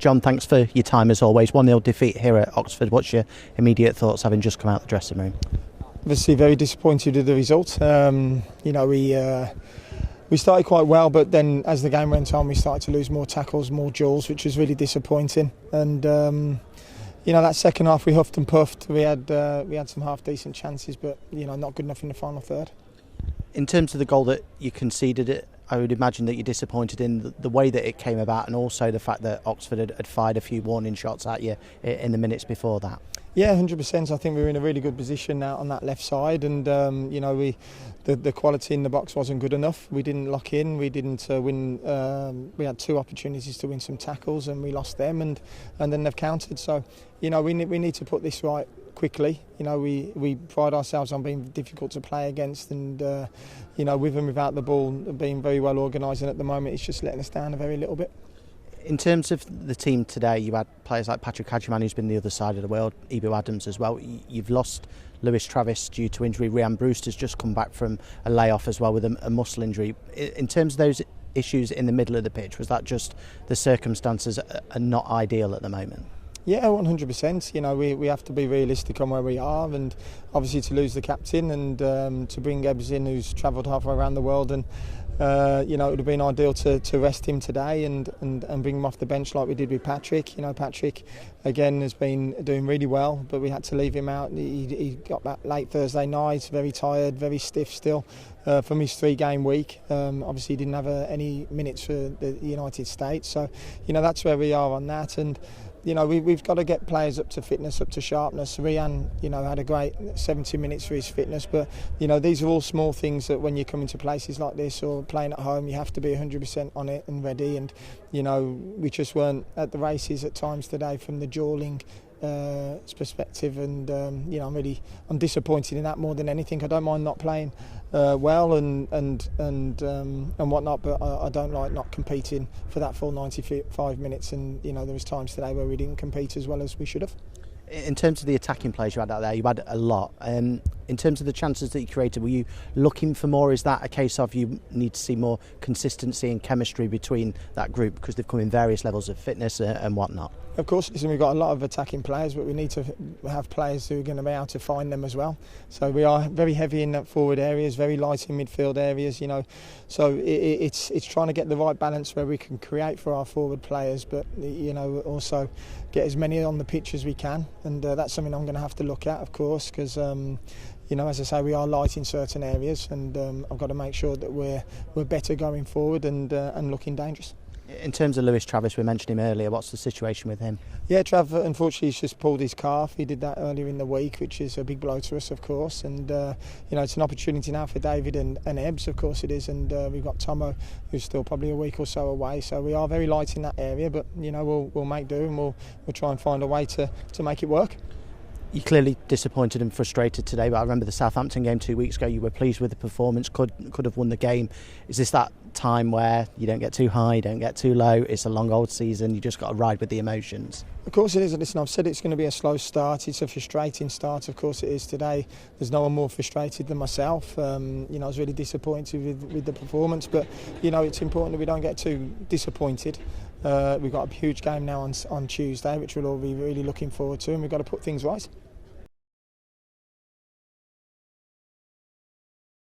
John, thanks for your time as always. 1-0 defeat here at Oxford. What's your immediate thoughts having just come out the dressing room? Obviously very disappointed with the result. We started quite well, but then as the game went on we started to lose more tackles, more duels, which was really disappointing. And that second half we huffed and puffed. We had some half decent chances, but not good enough in the final third. In terms of the goal that you conceded, I would imagine that you're disappointed in the way that it came about, and also the fact that Oxford had fired a few warning shots at you in the minutes before that. Yeah, 100%. I think we were in a really good position now on that left side, and the quality in the box wasn't good enough. We didn't lock in. We didn't win. We had 2 opportunities to win some tackles, and we lost them, and then they've countered. So, we need to put this right quickly. We pride ourselves on being difficult to play against, and with and without the ball being very well organised, and at the moment it's just letting us down a very little bit. In terms of the team today, you had players like Patrick Hadjiman, who's been the other side of the world, Ibu Adams as well. You've lost Lewis Travis due to injury. Ryan Brewster's just come back from a layoff as well with a muscle injury. In terms of those issues in the middle of the pitch, was that just the circumstances are not ideal at the moment? Yeah, 100%. We have to be realistic on where we are, and obviously to lose the captain and to bring Ebbs in, who's travelled halfway around the world, and it would have been ideal to rest him today and bring him off the bench like we did with Patrick. Patrick again has been doing really well, but we had to leave him out. He got back late Thursday night, very tired, very stiff still from his 3-game week. Obviously he didn't have any minutes for the United States, so that's where we are on that. And we've got to get players up to fitness, up to sharpness. Rian, had a great 70 minutes for his fitness, but these are all small things that when you come into places like this or playing at home, you have to be 100% on it and ready. And we just weren't at the races at times today from the duelling perspective, and I'm disappointed in that more than anything. I don't mind not playing well and whatnot, but I don't like not competing for that full 95 minutes. And there was times today where we didn't compete as well as we should have. In terms of the attacking players you had out there, you had a lot. In terms of the chances that you created, were you looking for more? Is that a case of you need to see more consistency and chemistry between that group because they've come in various levels of fitness and whatnot? Of course, we've got a lot of attacking players, but we need to have players who are going to be able to find them as well. So we are very heavy in that forward areas, very light in midfield areas, So it's trying to get the right balance where we can create for our forward players, but also get as many on the pitch as we can. And that's something I'm going to have to look at, of course, because as I say, we are light in certain areas, and I've got to make sure that we're better going forward and looking dangerous. In terms of Lewis Travis, we mentioned him earlier. What's the situation with him? Yeah, Trav, unfortunately, he's just pulled his calf. He did that earlier in the week, which is a big blow to us, of course. And it's an opportunity now for David and Ebbs, of course it is. And we've got Tomo, who's still probably a week or so away. So we are very light in that area, but we'll make do, and we'll try and find a way to make it work. You're clearly disappointed and frustrated today, but I remember the Southampton game 2 weeks ago. You were pleased with the performance, could have won the game. Is this that time where you don't get too high, don't get too low? It's a long old season, you just got to ride with the emotions. Of course it is. Listen, I've said it's going to be a slow start. It's a frustrating start. Of course it is today. There's no one more frustrated than myself. I was really disappointed with the performance, but it's important that we don't get too disappointed. We've got a huge game now on Tuesday, which we'll all be really looking forward to, and we've got to put things right.